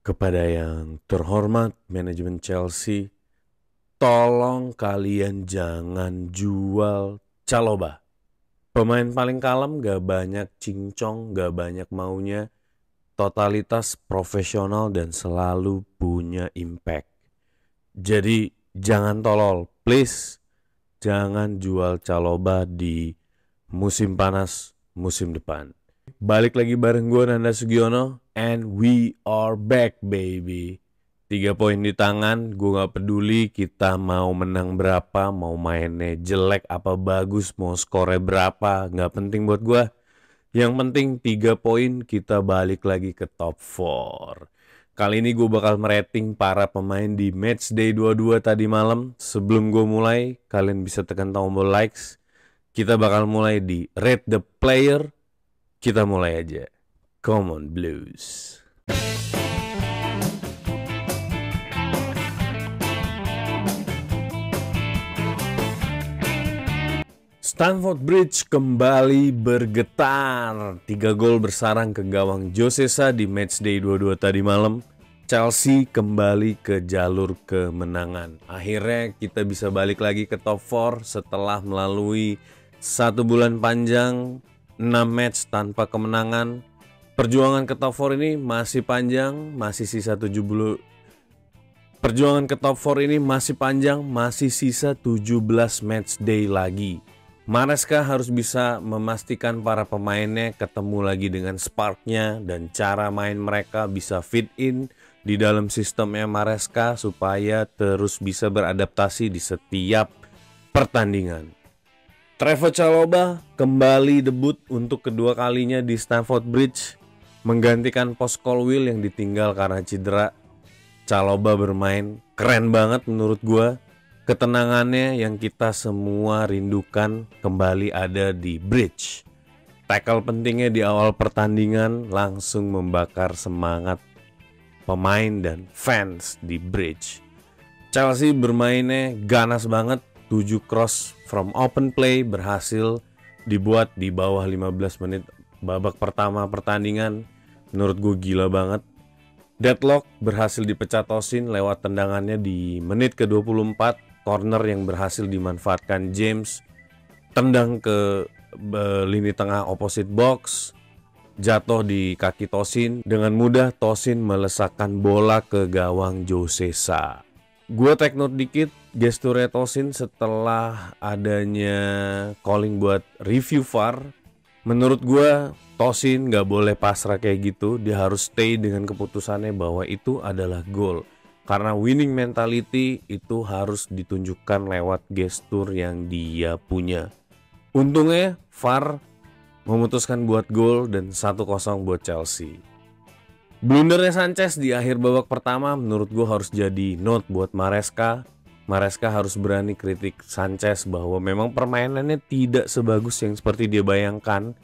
Kepada yang terhormat manajemen Chelsea, tolong kalian jangan jual Chalobah. Pemain paling kalem, gak banyak cincong, gak banyak maunya, totalitas profesional dan selalu punya impact. Jadi jangan tolol, please. Jangan jual Chalobah di musim panas musim depan. Balik lagi bareng gue Nanda Sugiono, and we are back baby. 3 poin di tangan, gue gak peduli kita mau menang berapa, mau mainnya jelek apa bagus, mau skornya berapa, gak penting buat gue. Yang penting 3 poin kita balik lagi ke top 4. Kali ini gue bakal merating para pemain di matchday 22 tadi malam. Sebelum gue mulai, kalian bisa tekan tombol likes. Kita bakal mulai di rate the player. Kita mulai aja. Come on Blues. Stamford Bridge kembali bergetar. 3 gol bersarang ke gawang Josesa di matchday 22 tadi malam. Chelsea kembali ke jalur kemenangan. Akhirnya kita bisa balik lagi ke top 4 setelah melalui 1 bulan panjang, 6 match tanpa kemenangan. Perjuangan ke top 4 ini masih panjang, masih sisa 70. Perjuangan ke top 4 ini masih panjang, masih sisa 17 match day lagi. Maresca harus bisa memastikan para pemainnya ketemu lagi dengan sparknya dan cara main mereka bisa fit in di dalam sistemnya Maresca supaya terus bisa beradaptasi di setiap pertandingan. Trevoh Chalobah kembali debut untuk kedua kalinya di Stamford Bridge, menggantikan Post Colwill yang ditinggal karena cedera. Chalobah bermain keren banget menurut gue. Ketenangannya yang kita semua rindukan kembali ada di Bridge. Tackle pentingnya di awal pertandingan langsung membakar semangat pemain dan fans di Bridge. Chelsea bermainnya ganas banget. 7 cross from open play berhasil dibuat di bawah 15 menit babak pertama pertandingan. Menurut gue gila banget. Deadlock berhasil dipecat Tosin lewat tendangannya di menit ke-24. Corner yang berhasil dimanfaatkan James, tendang ke lini tengah opposite box, jatuh di kaki Tosin. Dengan mudah Tosin melesakkan bola ke gawang Josesa. Gue take note dikit gesturnya Tosin setelah adanya calling buat review VAR. Menurut gue Tosin gak boleh pasrah kayak gitu. Dia harus stay dengan keputusannya bahwa itu adalah gol. Karena winning mentality itu harus ditunjukkan lewat gestur yang dia punya. Untungnya VAR memutuskan buat gol dan 1-0 buat Chelsea. Blundernya Sanchez di akhir babak pertama menurut gue harus jadi note buat Maresca. Maresca harus berani kritik Sanchez bahwa memang permainannya tidak sebagus yang seperti dia bayangkan.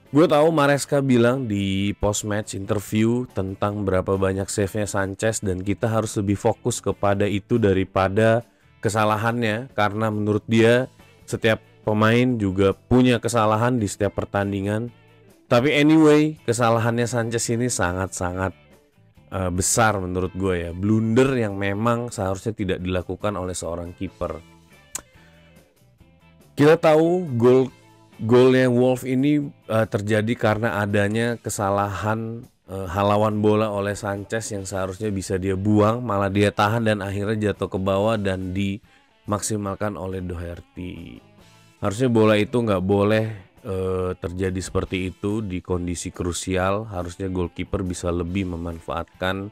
Gue tahu Maresca bilang di post-match interview tentang berapa banyak save-nya Sanchez dan kita harus lebih fokus kepada itu daripada kesalahannya. Karena menurut dia setiap pemain juga punya kesalahan di setiap pertandingan. Tapi anyway, kesalahannya Sanchez ini sangat-sangat besar menurut gue ya. Blunder yang memang seharusnya tidak dilakukan oleh seorang kiper. Kita tahu golnya Wolf ini terjadi karena adanya kesalahan halawan bola oleh Sanchez yang seharusnya bisa dia buang, malah dia tahan dan akhirnya jatuh ke bawah dan dimaksimalkan oleh Doherty. Harusnya bola itu nggak boleh terjadi seperti itu di kondisi krusial. Harusnya goalkeeper bisa lebih memanfaatkan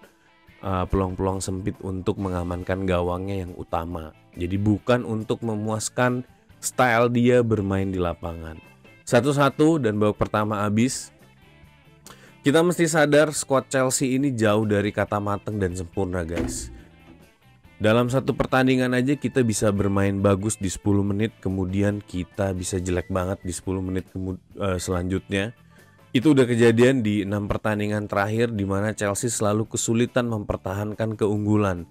peluang-peluang sempit untuk mengamankan gawangnya yang utama. Jadi bukan untuk memuaskan style dia bermain di lapangan. 1-1 dan babak pertama habis. Kita mesti sadar squad Chelsea ini jauh dari kata matang dan sempurna guys. Dalam satu pertandingan aja kita bisa bermain bagus di 10 menit, kemudian kita bisa jelek banget di 10 menit selanjutnya. Itu udah kejadian di 6 pertandingan terakhir di mana Chelsea selalu kesulitan mempertahankan keunggulan.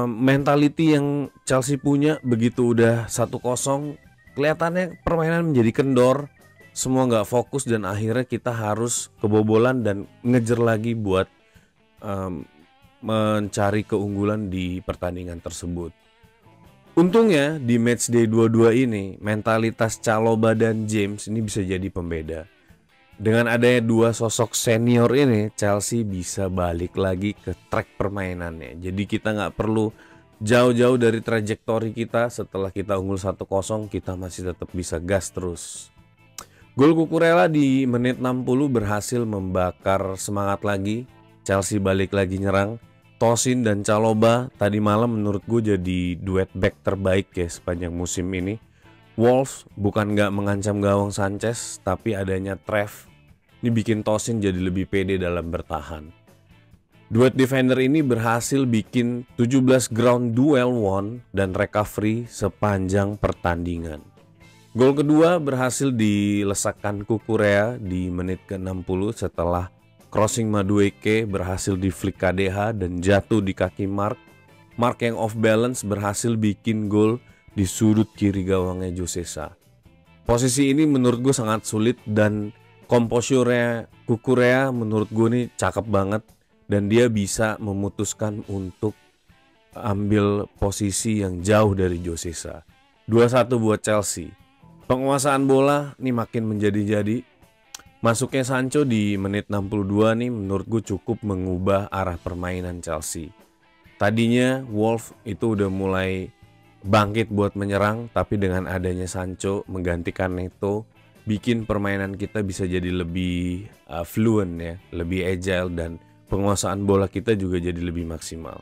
Mentality yang Chelsea punya begitu udah 1-0 kelihatannya permainan menjadi kendor, semua nggak fokus dan akhirnya kita harus kebobolan dan ngejar lagi buat mencari keunggulan di pertandingan tersebut. Untungnya di matchday 22 ini mentalitas Chalobah dan James ini bisa jadi pembeda. Dengan adanya dua sosok senior ini, Chelsea bisa balik lagi ke track permainannya. Jadi kita nggak perlu jauh-jauh dari trajektori kita. Setelah kita unggul 1-0, kita masih tetap bisa gas terus. Gol Cucurella di menit 60 berhasil membakar semangat lagi. Chelsea balik lagi nyerang. Tosin dan Chalobah tadi malam menurut gue jadi duet back terbaik ya sepanjang musim ini. Wolves bukan nggak mengancam gawang Sanchez, tapi adanya Trev ini bikin Tosin jadi lebih pede dalam bertahan. Duet defender ini berhasil bikin 17 ground duel won dan recovery sepanjang pertandingan. Gol kedua berhasil dilesakkan Cucurella di menit ke-60 setelah crossing Madueke berhasil di flick KDH dan jatuh di kaki Mark. Mark yang off balance berhasil bikin gol di sudut kiri gawangnya Josesa. Posisi ini menurut gue sangat sulit dan komposurnya Cucurella menurut gue nih cakep banget. Dan dia bisa memutuskan untuk ambil posisi yang jauh dari Josesa. 2-1 buat Chelsea. Penguasaan bola nih makin menjadi-jadi. Masuknya Sancho di menit 62 nih menurut gue cukup mengubah arah permainan Chelsea. Tadinya Wolves itu udah mulai bangkit buat menyerang, tapi dengan adanya Sancho menggantikan Neto, bikin permainan kita bisa jadi lebih fluent ya, lebih agile dan penguasaan bola kita juga jadi lebih maksimal.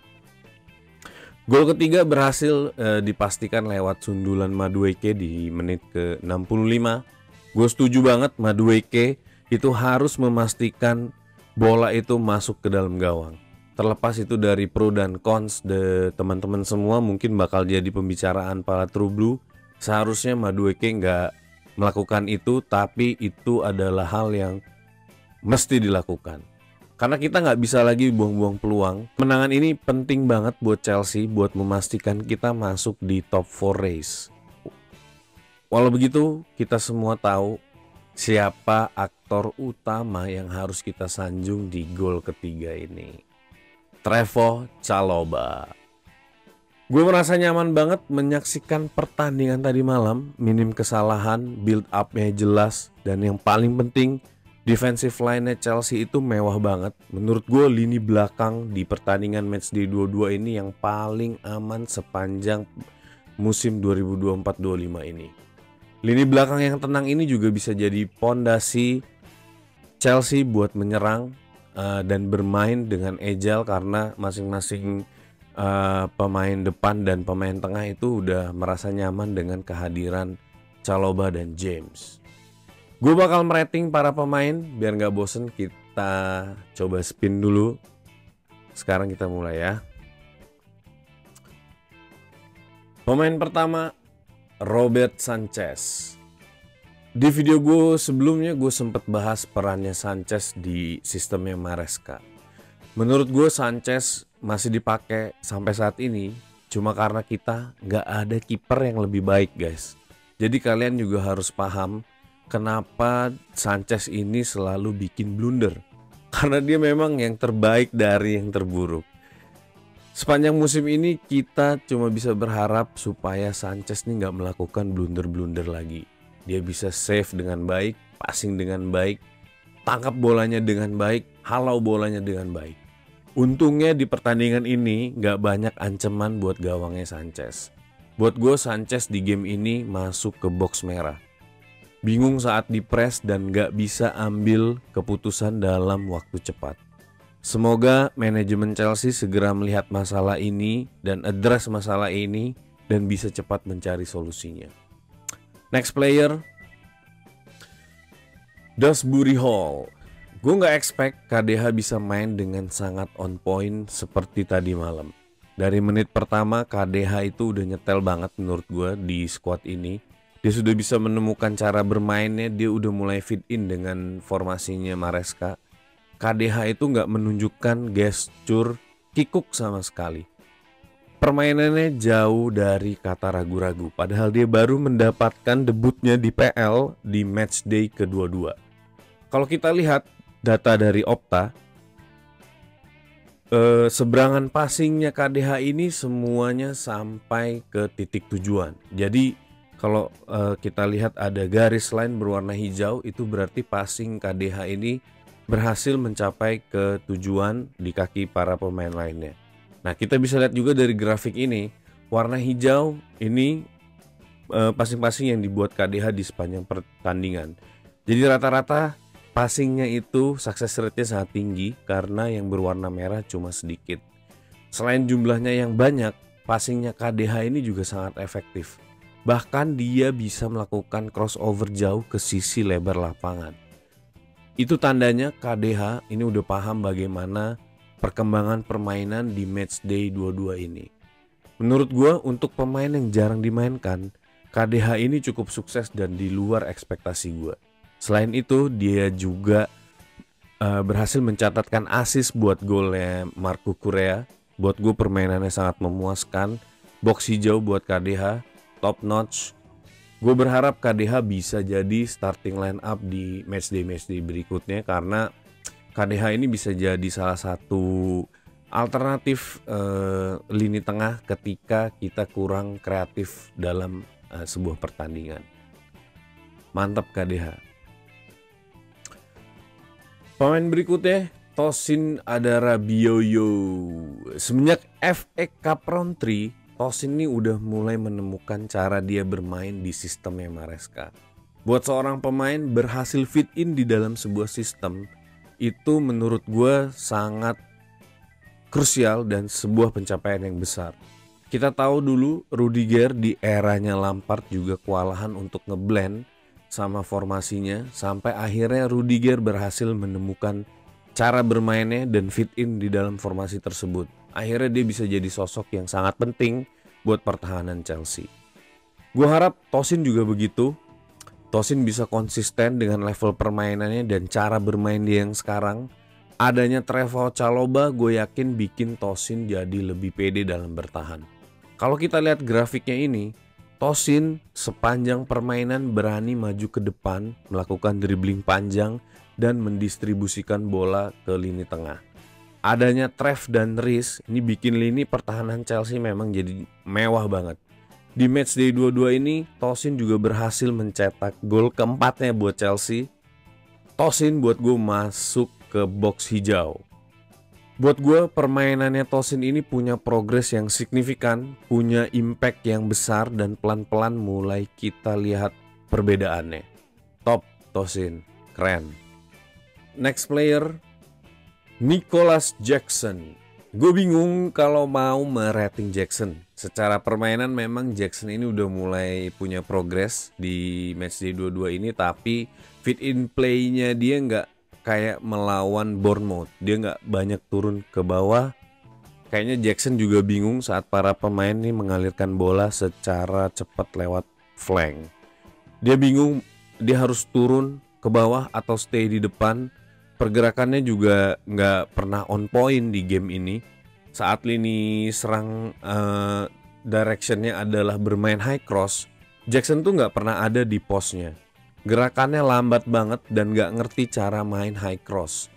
Gol ketiga berhasil dipastikan lewat sundulan Madueke di menit ke-65. Gue setuju banget Madueke itu harus memastikan bola itu masuk ke dalam gawang. Terlepas itu dari pro dan cons teman-teman semua mungkin bakal jadi pembicaraan para True Blue. Seharusnya Madueke nggak melakukan itu, tapi itu adalah hal yang mesti dilakukan. Karena kita nggak bisa lagi buang-buang peluang. Kemenangan ini penting banget buat Chelsea buat memastikan kita masuk di top 4 race. Walau begitu, kita semua tahu siapa aktor utama yang harus kita sanjung di gol ketiga ini. Trevoh Chalobah. Gue merasa nyaman banget menyaksikan pertandingan tadi malam. Minim kesalahan, build up-nya jelas, dan yang paling penting defensive line-nya Chelsea itu mewah banget. Menurut gue lini belakang di pertandingan matchday 22 ini yang paling aman sepanjang musim 2024-25 ini. Lini belakang yang tenang ini juga bisa jadi pondasi Chelsea buat menyerang dan bermain dengan agile karena masing-masing pemain depan dan pemain tengah itu udah merasa nyaman dengan kehadiran Chalobah dan James. Gue bakal merating para pemain biar nggak bosen. Kita coba spin dulu. Sekarang kita mulai ya. Pemain pertama Robert Sanchez. Di video gue sebelumnya gue sempat bahas perannya Sanchez di sistemnya Maresca. Menurut gue Sanchez masih dipakai sampai saat ini cuma karena kita nggak ada kiper yang lebih baik guys. Jadi kalian juga harus paham kenapa Sanchez ini selalu bikin blunder. Karena dia memang yang terbaik dari yang terburuk. Sepanjang musim ini kita cuma bisa berharap supaya Sanchez nih nggak melakukan blunder-blunder lagi. Dia bisa save dengan baik, passing dengan baik, tangkap bolanya dengan baik, halau bolanya dengan baik. Untungnya di pertandingan ini nggak banyak ancaman buat gawangnya Sanchez. Buat gue Sanchez di game ini masuk ke box merah. Bingung saat dipres dan nggak bisa ambil keputusan dalam waktu cepat. Semoga manajemen Chelsea segera melihat masalah ini dan address masalah ini dan bisa cepat mencari solusinya. Next player, Dewsbury Hall. Gue nggak expect KDH bisa main dengan sangat on point seperti tadi malam. Dari menit pertama KDH itu udah nyetel banget menurut gue di squad ini. Dia sudah bisa menemukan cara bermainnya, dia udah mulai fit in dengan formasinya Maresca. KDH itu nggak menunjukkan gestur kikuk sama sekali. Permainannya jauh dari kata ragu-ragu. Padahal dia baru mendapatkan debutnya di PL di matchday kedua-dua. Kalau kita lihat data dari Opta, Seberangan passingnya KDH ini semuanya sampai ke titik tujuan. Jadi kalau kita lihat ada garis line berwarna hijau, itu berarti passing KDH ini berhasil mencapai ke tujuan di kaki para pemain lainnya. Nah, kita bisa lihat juga dari grafik ini, warna hijau ini passing-passing yang dibuat KDH di sepanjang pertandingan. Jadi rata-rata passingnya itu success rate-nya sangat tinggi karena yang berwarna merah cuma sedikit. Selain jumlahnya yang banyak, passingnya KDH ini juga sangat efektif. Bahkan dia bisa melakukan crossover jauh ke sisi lebar lapangan. Itu tandanya KDH ini udah paham bagaimana perkembangan permainan di matchday 22 ini. Menurut gue untuk pemain yang jarang dimainkan, KDH ini cukup sukses dan di luar ekspektasi gue. Selain itu dia juga berhasil mencatatkan assist buat golnya Marco Correa. Buat gue permainannya sangat memuaskan. Box hijau buat KDH, top notch. Gue berharap KDH bisa jadi starting line up di matchday berikutnya karena KDH ini bisa jadi salah satu alternatif lini tengah ketika kita kurang kreatif dalam sebuah pertandingan. Mantap KDH. Pemain berikutnya Tosin Adarabioyo. Semenjak FA Cup Round 3, Tosin ini udah mulai menemukan cara dia bermain di sistemnya Maresca. Buat seorang pemain berhasil fit in di dalam sebuah sistem, itu menurut gue sangat krusial dan sebuah pencapaian yang besar. Kita tahu dulu Rudiger di eranya Lampard juga kewalahan untuk ngeblend sama formasinya sampai akhirnya Rudiger berhasil menemukan cara bermainnya dan fit in di dalam formasi tersebut. Akhirnya dia bisa jadi sosok yang sangat penting buat pertahanan Chelsea. Gue harap Tosin juga begitu. Tosin bisa konsisten dengan level permainannya dan cara bermain dia yang sekarang. Adanya Trevoh Chalobah gue yakin bikin Tosin jadi lebih pede dalam bertahan. Kalau kita lihat grafiknya ini, Tosin sepanjang permainan berani maju ke depan, melakukan dribbling panjang dan mendistribusikan bola ke lini tengah. Adanya Trev dan Rice ini bikin lini pertahanan Chelsea memang jadi mewah banget. Di matchday 22 ini Tosin juga berhasil mencetak gol keempatnya buat Chelsea. Tosin buat gue masuk ke box hijau. Buat gue permainannya Tosin ini punya progres yang signifikan, punya impact yang besar dan pelan-pelan mulai kita lihat perbedaannya. Top Tosin, keren. Next player, Nicholas Jackson. Gue bingung kalau mau merating Jackson. Secara permainan memang Jackson ini udah mulai punya progres di matchday 22 ini, tapi fit in play-nya dia nggak kayak melawan Bournemouth. Dia nggak banyak turun ke bawah. Kayaknya Jackson juga bingung saat para pemain ini mengalirkan bola secara cepat lewat flank. Dia bingung dia harus turun ke bawah atau stay di depan. Pergerakannya juga nggak pernah on point di game ini. Saat lini serang directionnya adalah bermain high cross, Jackson tuh nggak pernah ada di posnya. Gerakannya lambat banget dan nggak ngerti cara main high cross.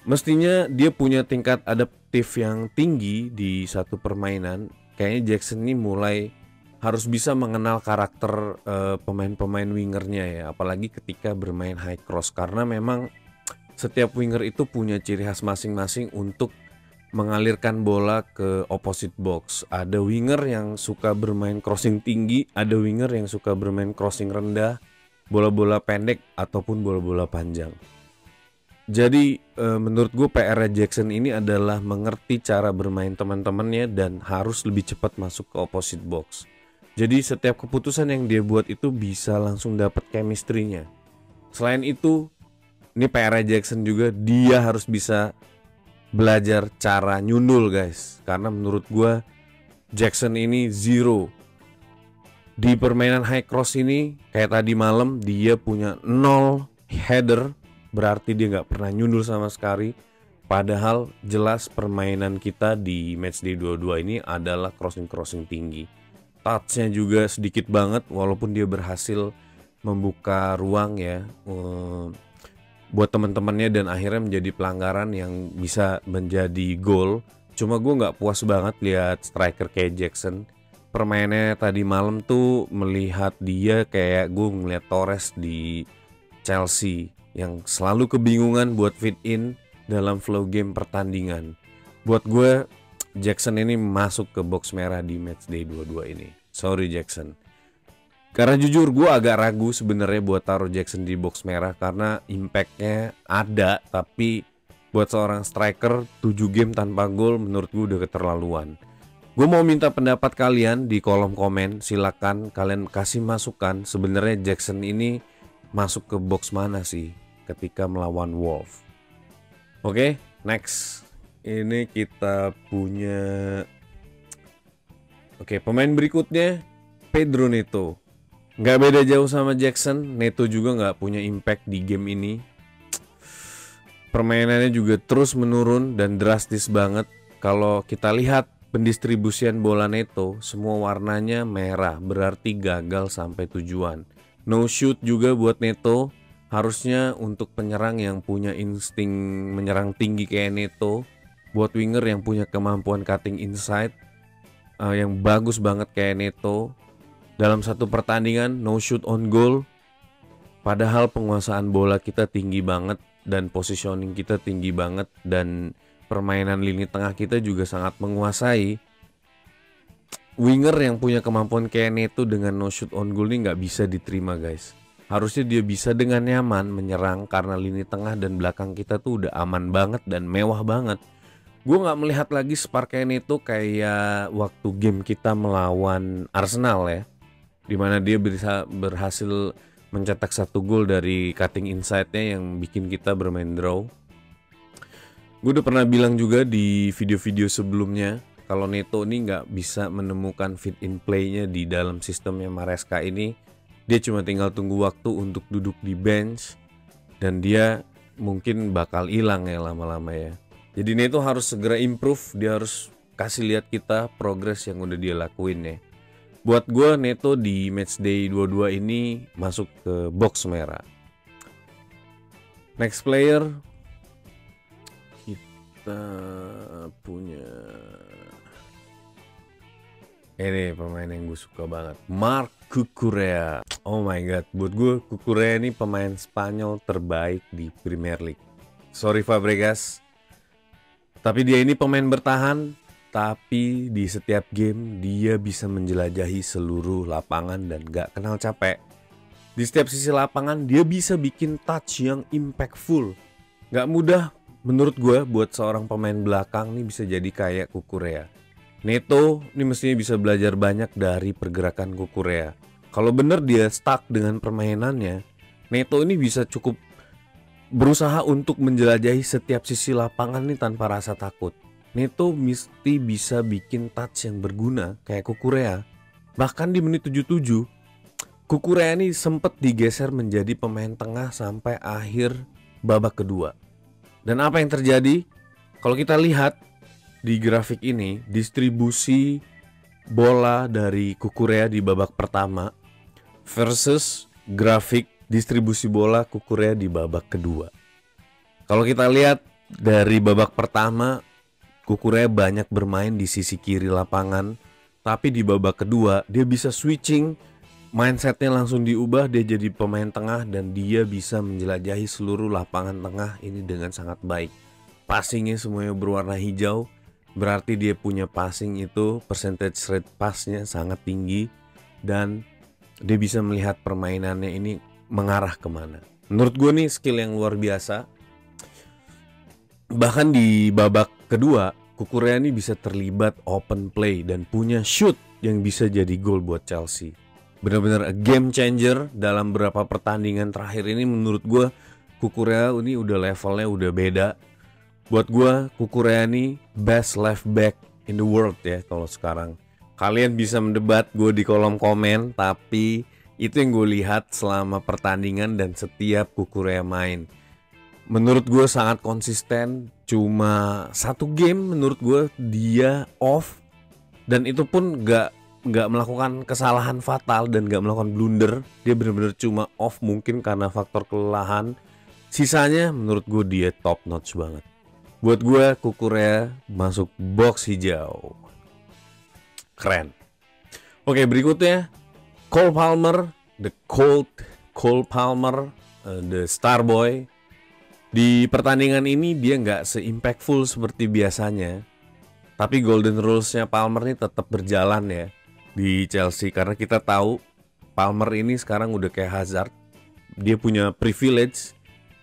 Mestinya dia punya tingkat adaptif yang tinggi di satu permainan. Kayaknya Jackson ini mulai harus bisa mengenal karakter pemain-pemain wingernya ya, apalagi ketika bermain high cross, karena memang setiap winger itu punya ciri khas masing-masing untuk mengalirkan bola ke opposite box. Ada winger yang suka bermain crossing tinggi, ada winger yang suka bermain crossing rendah, bola-bola pendek ataupun bola-bola panjang. Jadi menurut gue PR Jackson ini adalah mengerti cara bermain teman-temannya dan harus lebih cepat masuk ke opposite box. Jadi setiap keputusan yang dia buat itu bisa langsung dapat chemistry-nya. Selain itu, ini PR Jackson juga, dia harus bisa belajar cara nyundul guys. Karena menurut gue Jackson ini zero. Di permainan high cross ini kayak tadi malam dia punya 0 header. Berarti dia gak pernah nyundul sama sekali. Padahal jelas permainan kita di matchday 22 ini adalah crossing-crossing tinggi. Touch-nya juga sedikit banget walaupun dia berhasil membuka ruang ya. buat teman-temannya dan akhirnya menjadi pelanggaran yang bisa menjadi gol. Cuma gue nggak puas banget lihat striker kayak Jackson. Permainannya tadi malam tuh melihat dia kayak gue ngeliat Torres di Chelsea yang selalu kebingungan buat fit in dalam flow game pertandingan. Buat gue Jackson ini masuk ke box merah di matchday 22 ini. Sorry Jackson. Karena jujur gue agak ragu sebenarnya buat taruh Jackson di box merah karena impactnya ada, tapi buat seorang striker 7 game tanpa gol menurut gue udah keterlaluan. Gue mau minta pendapat kalian di kolom komen, silakan kalian kasih masukan sebenarnya Jackson ini masuk ke box mana sih ketika melawan Wolves. Oke, next. Ini kita punya pemain berikutnya Pedro Neto. Nggak beda jauh sama Jackson, Neto juga nggak punya impact di game ini. Permainannya juga terus menurun dan drastis banget. Kalau kita lihat pendistribusian bola Neto, semua warnanya merah, berarti gagal sampai tujuan. No shoot juga buat Neto, harusnya untuk penyerang yang punya insting menyerang tinggi kayak Neto, buat winger yang punya kemampuan cutting inside yang bagus banget kayak Neto. Dalam satu pertandingan no shoot on goal, padahal penguasaan bola kita tinggi banget dan positioning kita tinggi banget dan permainan lini tengah kita juga sangat menguasai. Winger yang punya kemampuan kayak Neto dengan no shoot on goal ini nggak bisa diterima guys. Harusnya dia bisa dengan nyaman menyerang karena lini tengah dan belakang kita tuh udah aman banget dan mewah banget. Gue nggak melihat lagi spark kayak Neto kayak waktu game kita melawan Arsenal ya, dimana dia bisa berhasil mencetak 1 gol dari cutting inside-nya yang bikin kita bermain draw. Gue udah pernah bilang juga di video-video sebelumnya kalau Neto ini nggak bisa menemukan fit in play-nya di dalam sistemnya Maresca ini. Dia cuma tinggal tunggu waktu untuk duduk di bench dan dia mungkin bakal hilang ya lama-lama ya. Jadi Neto harus segera improve, dia harus kasih lihat kita progres yang udah dia lakuin ya. Buat gue Neto di matchday 22 ini masuk ke box merah. Next player kita punya ini pemain yang gue suka banget, Marc Cucurella. Oh my god, buat gue Cucurella ini pemain Spanyol terbaik di Premier League. Sorry Fabregas, tapi dia ini pemain bertahan. Tapi di setiap game dia bisa menjelajahi seluruh lapangan dan gak kenal capek. Di setiap sisi lapangan dia bisa bikin touch yang impactful. Gak mudah menurut gue buat seorang pemain belakang nih bisa jadi kayak Cucurella. Neto ini mestinya bisa belajar banyak dari pergerakan Cucurella. Kalau bener dia stuck dengan permainannya, Neto ini bisa cukup berusaha untuk menjelajahi setiap sisi lapangan nih tanpa rasa takut. Neto mesti bisa bikin touch yang berguna kayak Cucurella. Bahkan di menit 77 Cucurella ini sempat digeser menjadi pemain tengah sampai akhir babak kedua. Dan apa yang terjadi? Kalau kita lihat di grafik ini, distribusi bola dari Cucurella di babak pertama versus grafik distribusi bola Cucurella di babak kedua. Kalau kita lihat dari babak pertama, Cucurella banyak bermain di sisi kiri lapangan, tapi di babak kedua dia bisa switching, mindsetnya langsung diubah, dia jadi pemain tengah dan dia bisa menjelajahi seluruh lapangan tengah ini dengan sangat baik. Passingnya semuanya berwarna hijau, berarti dia punya passing itu percentage rate passnya sangat tinggi dan dia bisa melihat permainannya ini mengarah kemana. Menurut gue nih skill yang luar biasa. Bahkan di babak kedua, Cucurella ini bisa terlibat open play dan punya shoot yang bisa jadi gol buat Chelsea. Benar-benar game changer dalam beberapa pertandingan terakhir ini. Menurut gue Cucurella ini udah levelnya udah beda. Buat gue Cucurella ini best left back in the world ya kalau sekarang. Kalian bisa mendebat gue di kolom komen, tapi itu yang gue lihat selama pertandingan dan setiap Cucurella main. Menurut gue sangat konsisten. Cuma 1 game menurut gue dia off, dan itu pun gak melakukan kesalahan fatal dan gak melakukan blunder. Dia benar-benar cuma off, mungkin karena faktor kelelahan Sisanya menurut gue dia top notch banget. Buat gue Kukurea masuk box hijau. Keren. Oke, berikutnya Cole Palmer, Cole Palmer, the Star Boy. Di pertandingan ini dia nggak se-impactful seperti biasanya. Tapi golden rules-nya Palmer ini tetap berjalan ya di Chelsea. Karena kita tahu Palmer ini sekarang udah kayak Hazard. Dia punya privilege.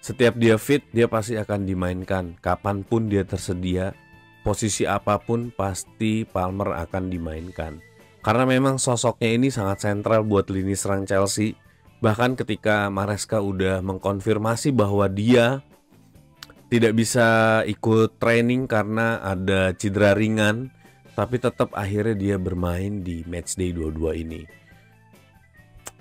Setiap dia fit, dia pasti akan dimainkan. Kapanpun dia tersedia, posisi apapun pasti Palmer akan dimainkan. Karena memang sosoknya ini sangat sentral buat lini serang Chelsea. Bahkan ketika Maresca udah mengkonfirmasi bahwa dia tidak bisa ikut training karena ada cedera ringan, tapi tetap akhirnya dia bermain di matchday 22 ini.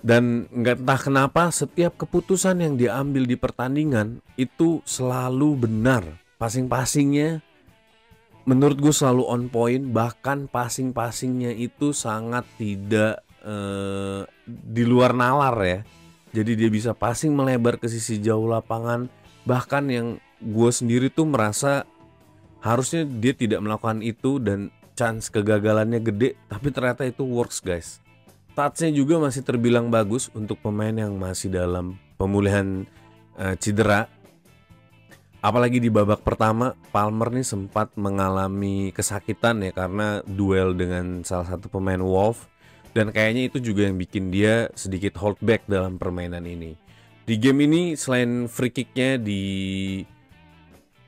Dan nggak entah kenapa setiap keputusan yang diambil di pertandingan itu selalu benar. Passing-passingnya menurut gue selalu on point. Bahkan passing-passingnya itu sangat tidak di luar nalar ya. Jadi dia bisa passing melebar ke sisi jauh lapangan. Bahkan yang gue sendiri tuh merasa harusnya dia tidak melakukan itu dan chance kegagalannya gede. Tapi ternyata itu works guys. Touch-nya juga masih terbilang bagus untuk pemain yang masih dalam pemulihan cedera. Apalagi di babak pertama Palmer nih sempat mengalami kesakitan ya karena duel dengan salah satu pemain Wolves. Dan kayaknya itu juga yang bikin dia sedikit hold back dalam permainan ini. Di game ini selain free kick-nya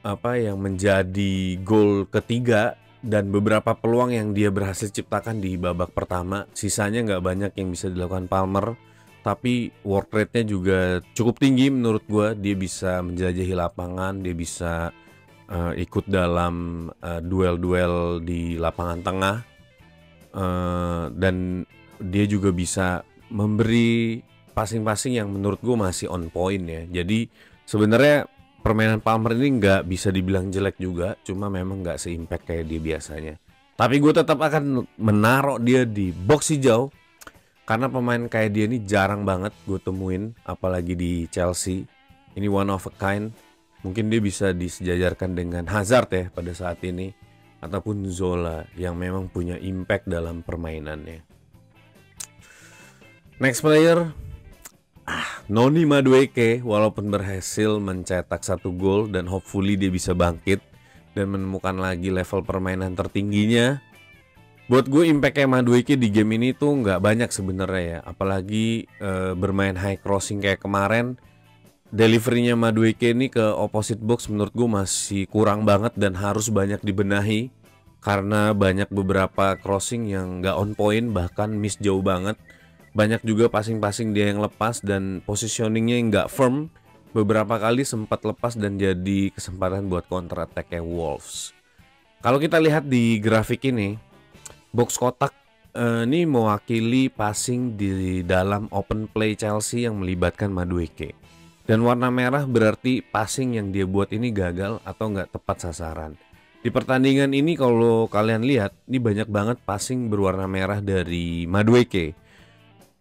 yang menjadi gol ketiga dan beberapa peluang yang dia berhasil ciptakan di babak pertama, sisanya nggak banyak yang bisa dilakukan Palmer. Tapi work rate-nya juga cukup tinggi menurut gue. Dia bisa menjelajahi lapangan, dia bisa ikut dalam duel-duel di lapangan tengah, dan dia juga bisa memberi passing-passing yang menurut gue masih on point ya. Jadi sebenarnya permainan Palmer ini nggak bisa dibilang jelek juga, cuma memang nggak se-impact kayak dia biasanya. Tapi gue tetap akan menaruh dia di box hijau karena pemain kayak dia ini jarang banget gue temuin, apalagi di Chelsea. Ini one of a kind. Mungkin dia bisa disejajarkan dengan Hazard ya pada saat ini, ataupun Zola yang memang punya impact dalam permainannya. Next player, Noni Madueke, walaupun berhasil mencetak 1 gol dan hopefully dia bisa bangkit dan menemukan lagi level permainan tertingginya. Buat gue impactnya Madueke di game ini tuh nggak banyak sebenarnya ya, apalagi bermain high crossing kayak kemarin. Deliverynya Madueke ini ke opposite box menurut gue masih kurang banget dan harus banyak dibenahi karena banyak beberapa crossing yang nggak on point, bahkan miss jauh banget. Banyak juga passing-passing dia yang lepas dan positioningnya yang nggak firm. Beberapa kali sempat lepas dan jadi kesempatan buat counter attack kayak Wolves. Kalau kita lihat di grafik ini, box kotak ini mewakili passing di dalam open play Chelsea yang melibatkan Madueke. Dan warna merah berarti passing yang dia buat ini gagal atau nggak tepat sasaran. Di pertandingan ini kalau kalian lihat, ini banyak banget passing berwarna merah dari Madueke.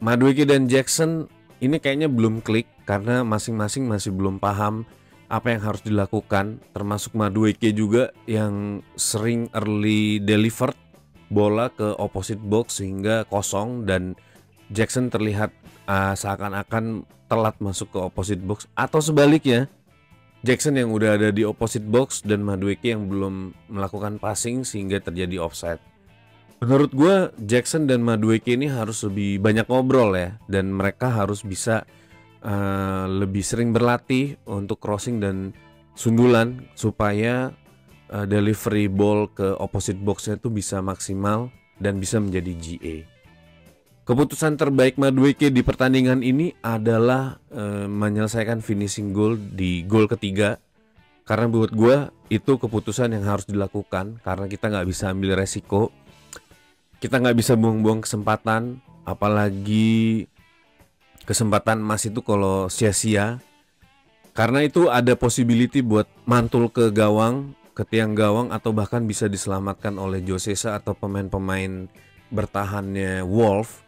Madueke dan Jackson ini kayaknya belum klik karena masing-masing masih belum paham apa yang harus dilakukan. Termasuk Madueke juga yang sering early delivered bola ke opposite box sehingga kosong, dan Jackson terlihat seakan-akan telat masuk ke opposite box, atau sebaliknya Jackson yang udah ada di opposite box dan Madueke yang belum melakukan passing sehingga terjadi offside. Menurut gue Jackson dan Madueke ini harus lebih banyak ngobrol ya, dan mereka harus bisa lebih sering berlatih untuk crossing dan sundulan supaya delivery ball ke opposite boxnya itu bisa maksimal dan bisa menjadi GA. Keputusan terbaik Madueke di pertandingan ini adalah menyelesaikan finishing goal di gol ketiga, karena buat gue itu keputusan yang harus dilakukan karena kita nggak bisa ambil resiko. Kita nggak bisa buang-buang kesempatan, apalagi kesempatan emas itu kalau sia-sia. Karena itu ada possibility buat mantul ke gawang, ke tiang gawang, atau bahkan bisa diselamatkan oleh Josesa atau pemain-pemain bertahannya Wolves.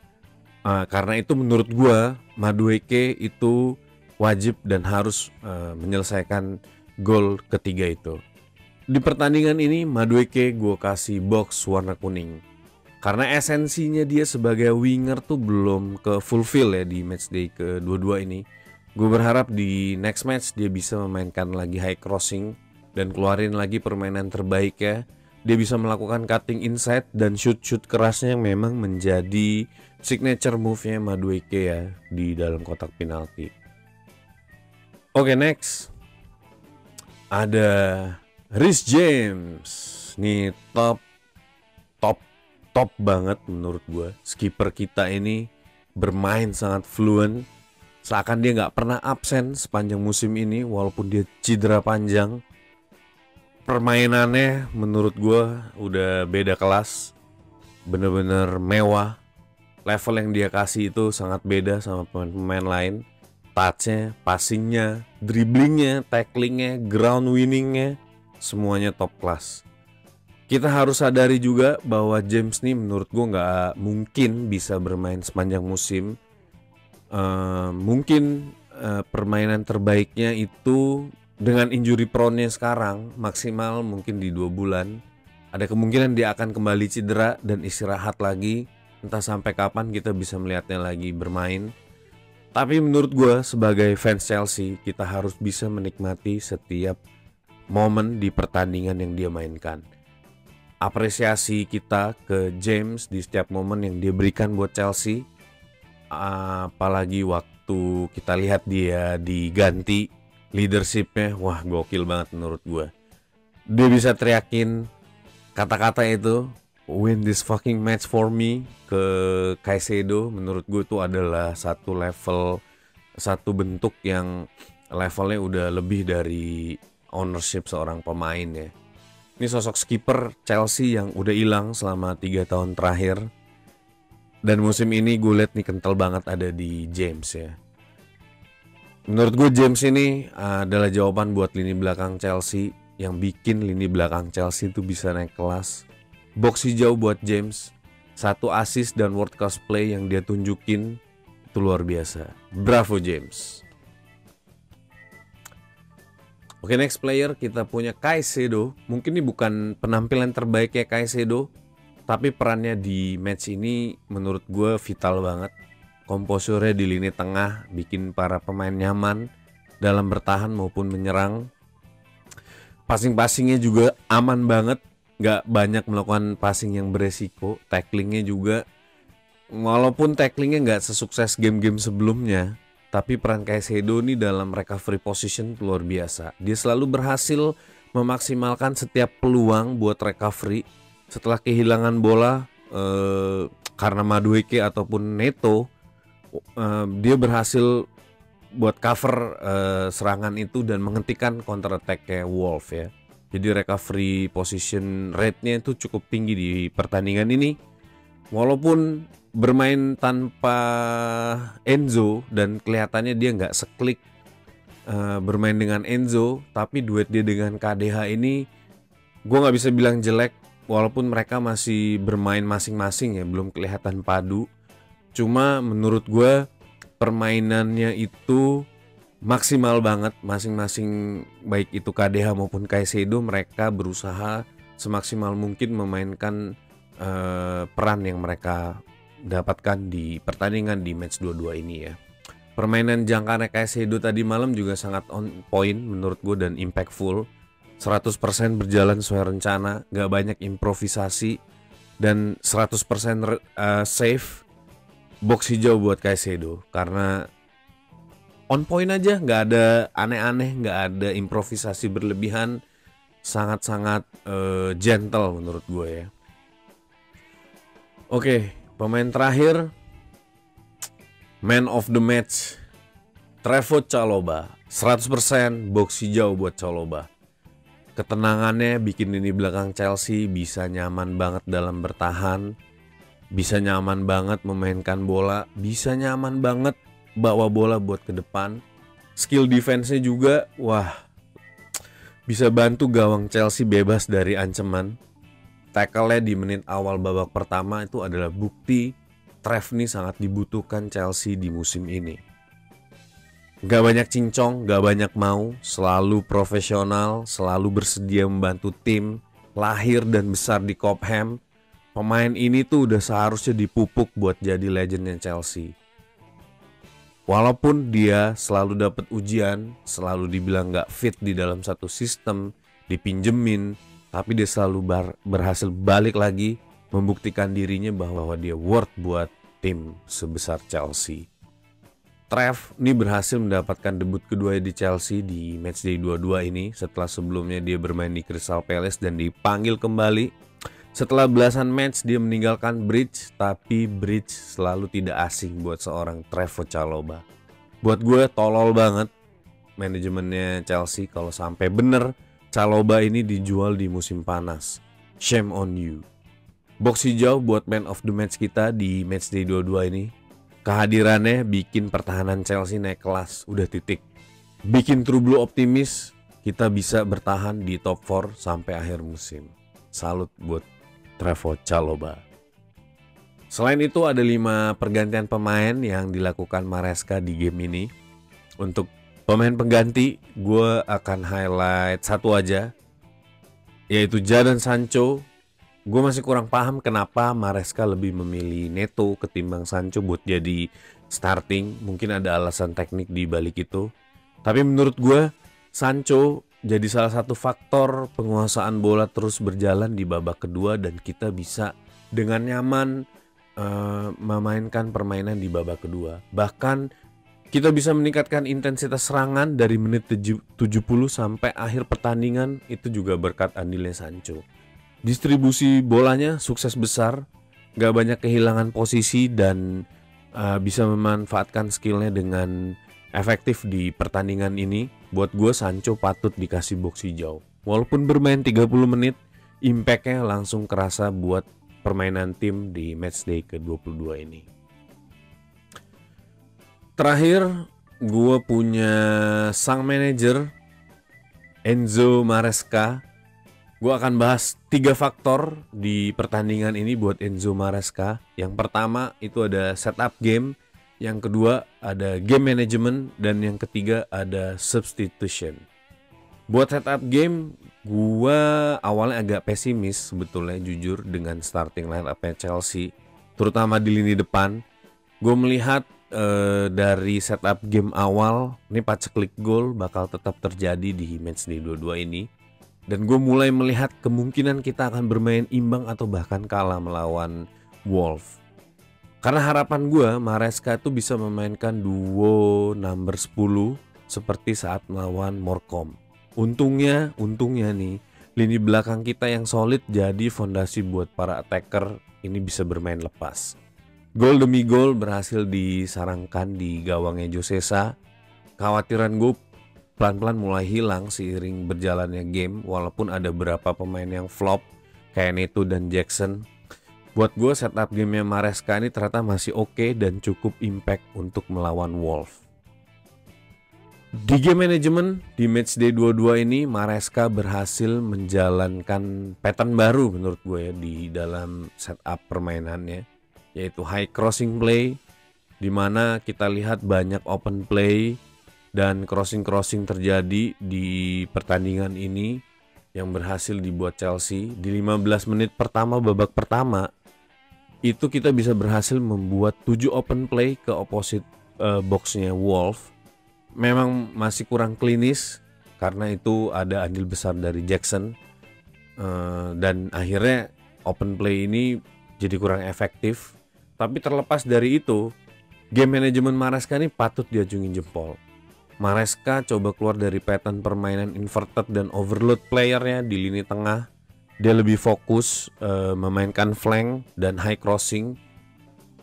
Karena itu menurut gue Madueke itu wajib dan harus menyelesaikan gol ketiga itu. Di pertandingan ini Madueke gue kasih box warna kuning. Karena esensinya dia sebagai winger tuh belum ke fulfill ya di matchday kedua-dua ini. Gue berharap di next match dia bisa memainkan lagi high crossing dan keluarin lagi permainan terbaik ya. Dia bisa melakukan cutting inside dan shoot kerasnya yang memang menjadi signature move-nya Madueke ya di dalam kotak penalti. Oke, next ada Reece James. Nih top banget menurut gue. Skipper kita ini bermain sangat fluent. Seakan dia gak pernah absen sepanjang musim ini walaupun dia cedera panjang. Permainannya menurut gue udah beda kelas. Bener-bener mewah. Level yang dia kasih itu sangat beda sama pemain-pemain lain. Touch-nya, passing-nya, dribblingnya, tacklingnya, ground winningnya, semuanya top class. Kita harus sadari juga bahwa James nih menurut gue gak mungkin bisa bermain sepanjang musim. Mungkin permainan terbaiknya itu dengan injury prone-nya sekarang maksimal mungkin di 2 bulan. Ada kemungkinan dia akan kembali cedera dan istirahat lagi. Entah sampai kapan kita bisa melihatnya lagi bermain. Tapi menurut gue sebagai fans Chelsea, kita harus bisa menikmati setiap momen di pertandingan yang dia mainkan. Apresiasi kita ke James di setiap momen yang dia berikan buat Chelsea. Apalagi waktu kita lihat dia diganti leadershipnya, wah gokil banget menurut gue. Dia bisa teriakin kata-kata itu, win this fucking match for me, ke Caicedo. Menurut gue itu adalah satu bentuk yang levelnya udah lebih dari ownership seorang pemain ya. Ini sosok skipper Chelsea yang udah hilang selama 3 tahun terakhir. Dan musim ini gue liat nih kental banget ada di James ya. Menurut gue James ini adalah jawaban buat lini belakang Chelsea, yang bikin lini belakang Chelsea itu bisa naik kelas. Box hijau buat James, 1 assist dan world class play yang dia tunjukin itu luar biasa. Bravo James. Oke, next player kita punya Caicedo. Mungkin ini bukan penampilan terbaik ya Caicedo, tapi perannya di match ini menurut gue vital banget. Komposurnya di lini tengah bikin para pemain nyaman dalam bertahan maupun menyerang. Passing-passingnya juga aman banget. Gak banyak melakukan passing yang beresiko. Tacklingnya juga, walaupun tacklingnya gak sesukses game-game sebelumnya, tapi peran Caicedo ini dalam recovery position luar biasa. Dia selalu berhasil memaksimalkan setiap peluang buat recovery. Setelah kehilangan bola karena Madueke ataupun Neto, dia berhasil buat cover serangan itu dan menghentikan counter attack-nya Wolf ya. Jadi recovery position rate-nya itu cukup tinggi di pertandingan ini. Walaupun bermain tanpa Enzo dan kelihatannya dia nggak seklik bermain dengan Enzo, tapi duet dia dengan KDH ini gue nggak bisa bilang jelek. Walaupun mereka masih bermain masing-masing ya, belum kelihatan padu. Cuma menurut gue permainannya itu maksimal banget masing-masing, baik itu KDH maupun Caicedo. Mereka berusaha semaksimal mungkin memainkan peran yang mereka dapatkan di pertandingan di match 22 ini ya. Permainan jangkar Caicedo tadi malam juga sangat on point menurut gue dan impactful. 100% berjalan sesuai rencana, gak banyak improvisasi, dan 100% safe. Box hijau buat Caicedo karena on point aja, nggak ada aneh-aneh, nggak ada improvisasi berlebihan, sangat-sangat gentle menurut gue ya. Oke, pemain terakhir, man of the match, Trevoh Chalobah. 100% box hijau buat Chalobah. Ketenangannya bikin lini belakang Chelsea bisa nyaman banget dalam bertahan, bisa nyaman banget memainkan bola, bisa nyaman banget bawa bola buat ke depan. Skill defense-nya juga, wah, bisa bantu gawang Chelsea bebas dari ancaman. Tackle-nya di menit awal babak pertama itu adalah bukti Trev nih sangat dibutuhkan Chelsea di musim ini. Gak banyak cincong, gak banyak mau, selalu profesional, selalu bersedia membantu tim, lahir dan besar di Cobham. Pemain ini tuh udah seharusnya dipupuk buat jadi legendnya Chelsea. Walaupun dia selalu dapat ujian, selalu dibilang gak fit di dalam satu sistem, dipinjemin, tapi dia selalu berhasil balik lagi, membuktikan dirinya bahwa dia worth buat tim sebesar Chelsea. Trev ini berhasil mendapatkan debut kedua di Chelsea di matchday 22 ini setelah sebelumnya dia bermain di Crystal Palace dan dipanggil kembali. Setelah belasan match dia meninggalkan Bridge, tapi Bridge selalu tidak asing buat seorang Trevoh Chalobah. Buat gue tolol banget manajemennya Chelsea kalau sampai bener Chalobah ini dijual di musim panas. Shame on you. Box hijau buat man of the match kita di matchday 22 ini. Kehadirannya bikin pertahanan Chelsea naik kelas, udah titik. Bikin True Blue optimis kita bisa bertahan di top 4 sampai akhir musim. Salut buat Trevoh Chalobah. Selain itu ada 5 pergantian pemain yang dilakukan Maresca di game ini. Untuk pemain pengganti, gue akan highlight satu aja, yaitu Jadon Sancho. Gue masih kurang paham kenapa Maresca lebih memilih Neto ketimbang Sancho buat jadi starting. Mungkin ada alasan teknik di balik itu. Tapi menurut gue Sancho jadi salah satu faktor penguasaan bola terus berjalan di babak kedua dan kita bisa dengan nyaman memainkan permainan di babak kedua. Bahkan kita bisa meningkatkan intensitas serangan dari menit 70 sampai akhir pertandingan, itu juga berkat andilnya Sancho. Distribusi bolanya sukses besar, gak banyak kehilangan posisi dan bisa memanfaatkan skillnya dengan efektif di pertandingan ini. Buat gue Sancho patut dikasih box hijau. Walaupun bermain 30 menit, impactnya langsung kerasa buat permainan tim di matchday ke-22 ini. Terakhir, gue punya sang manajer Enzo Maresca. Gue akan bahas 3 faktor di pertandingan ini buat Enzo Maresca. Yang pertama itu ada setup game, yang kedua ada game management, dan yang ketiga ada substitution. Buat setup game, gue awalnya agak pesimis sebetulnya jujur dengan starting line up Chelsea, terutama di lini depan. Gue melihat dari setup game awal, ini paceklik gol bakal tetap terjadi di matchday 22 ini. Dan gue mulai melihat kemungkinan kita akan bermain imbang atau bahkan kalah melawan Wolves. Karena harapan gue Maresca itu bisa memainkan duo number 10 seperti saat melawan Morecambe. Untungnya nih lini belakang kita yang solid jadi fondasi buat para attacker ini bisa bermain lepas. Gol demi gol berhasil disarangkan di gawangnya Josesa. Kekhawatiran gue pelan-pelan mulai hilang seiring berjalannya game, walaupun ada beberapa pemain yang flop kayak Neto dan Jackson. Buat gue setup gamenya Maresca ini ternyata masih oke dan cukup impact untuk melawan Wolves. Di game management di matchday 22 ini Maresca berhasil menjalankan pattern baru menurut gue ya di dalam setup permainannya, yaitu high crossing play, dimana kita lihat banyak open play dan crossing terjadi di pertandingan ini yang berhasil dibuat Chelsea. Di 15 menit pertama babak pertama itu kita bisa berhasil membuat 7 open play ke opposite boxnya Wolves. Memang masih kurang klinis karena itu ada andil besar dari Jackson, dan akhirnya open play ini jadi kurang efektif. Tapi terlepas dari itu, game manajemen Maresca ini patut diacungin jempol. Maresca coba keluar dari pattern permainan inverted dan overload playernya di lini tengah. Dia lebih fokus memainkan flank dan high crossing.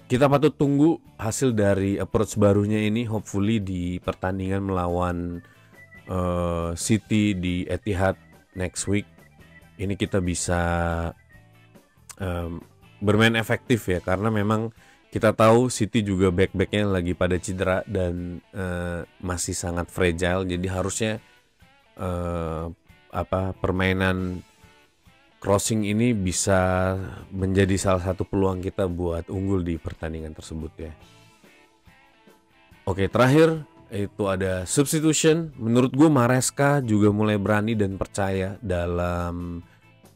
Kita patut tunggu hasil dari approach barunya ini, hopefully di pertandingan melawan City di Etihad next week. Ini kita bisa bermain efektif ya, karena memang kita tahu City juga back-backnya lagi pada cedera dan masih sangat fragile. Jadi harusnya permainan crossing ini bisa menjadi salah satu peluang kita buat unggul di pertandingan tersebut ya. Oke, terakhir itu ada substitution. Menurut gue Maresca juga mulai berani dan percaya dalam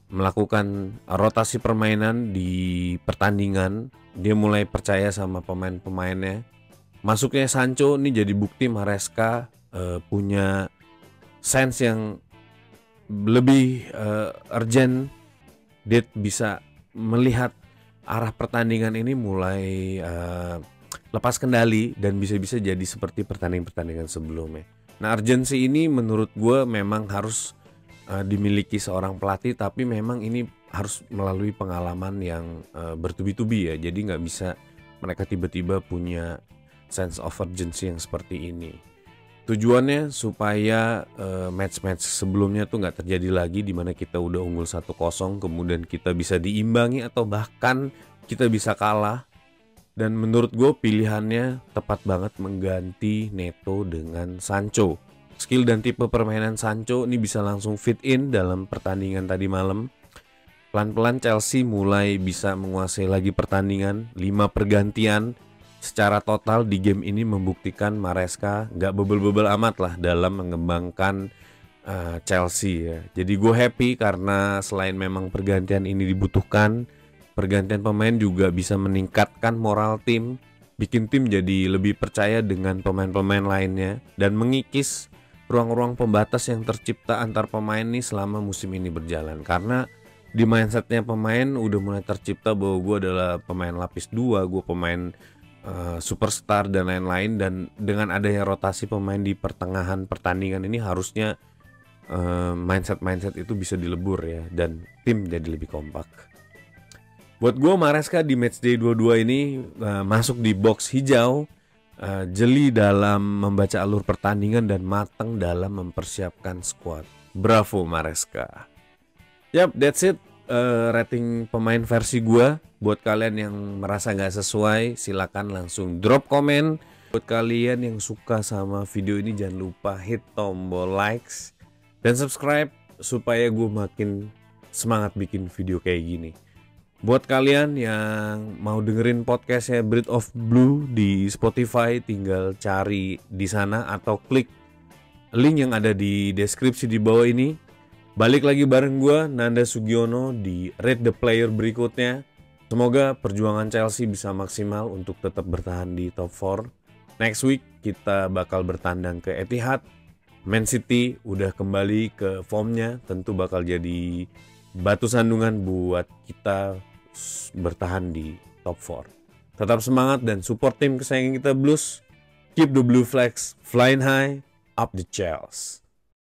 melakukan rotasi permainan di pertandingan. Dia mulai percaya sama pemain-pemainnya. Masuknya Sancho ini jadi bukti Maresca punya sense yang lebih urgent. Dia bisa melihat arah pertandingan ini mulai lepas kendali dan bisa-bisa jadi seperti pertandingan sebelumnya. Nah, urgency ini menurut gue memang harus dimiliki seorang pelatih, tapi memang ini harus melalui pengalaman yang bertubi-tubi ya. Jadi nggak bisa mereka tiba-tiba punya sense of urgency yang seperti ini. Tujuannya supaya match-match sebelumnya tuh nggak terjadi lagi, di mana kita udah unggul 1-0 kemudian kita bisa diimbangi atau bahkan kita bisa kalah. Dan menurut gue pilihannya tepat banget mengganti Neto dengan Sancho. Skill dan tipe permainan Sancho ini bisa langsung fit in dalam pertandingan tadi malam. Pelan-pelan Chelsea mulai bisa menguasai lagi pertandingan. 5 pergantian secara total di game ini membuktikan Maresca gak bebel-bebel amat lah dalam mengembangkan Chelsea ya. Jadi gue happy karena selain memang pergantian ini dibutuhkan, pergantian pemain juga bisa meningkatkan moral tim, bikin tim jadi lebih percaya dengan pemain-pemain lainnya, dan mengikis ruang-ruang pembatas yang tercipta antar pemain nih selama musim ini berjalan. Karena di mindsetnya pemain udah mulai tercipta bahwa gue adalah pemain lapis 2, gue pemain superstar dan lain-lain. Dan dengan adanya rotasi pemain di pertengahan pertandingan ini harusnya mindset itu bisa dilebur ya, dan tim jadi lebih kompak. Buat gue Maresca di matchday 22 ini masuk di box hijau, jeli dalam membaca alur pertandingan dan matang dalam mempersiapkan squad. Bravo Maresca. Yap, that's it. Rating pemain versi gue. Buat kalian yang merasa gak sesuai, silakan langsung drop komen. Buat kalian yang suka sama video ini, jangan lupa hit tombol likes dan subscribe supaya gue makin semangat bikin video kayak gini. Buat kalian yang mau dengerin podcastnya Breed of Blue di Spotify, tinggal cari di sana atau klik link yang ada di deskripsi di bawah ini. Balik lagi bareng gue, Nanda Sugiono, di Rate the Player berikutnya. Semoga perjuangan Chelsea bisa maksimal untuk tetap bertahan di top 4. Next week kita bakal bertandang ke Etihad. Man City udah kembali ke formnya, tentu bakal jadi batu sandungan buat kita bertahan di top 4. Tetap semangat dan support tim kesayangan kita Blues. Keep the blue flags flying high, up the Chelsea.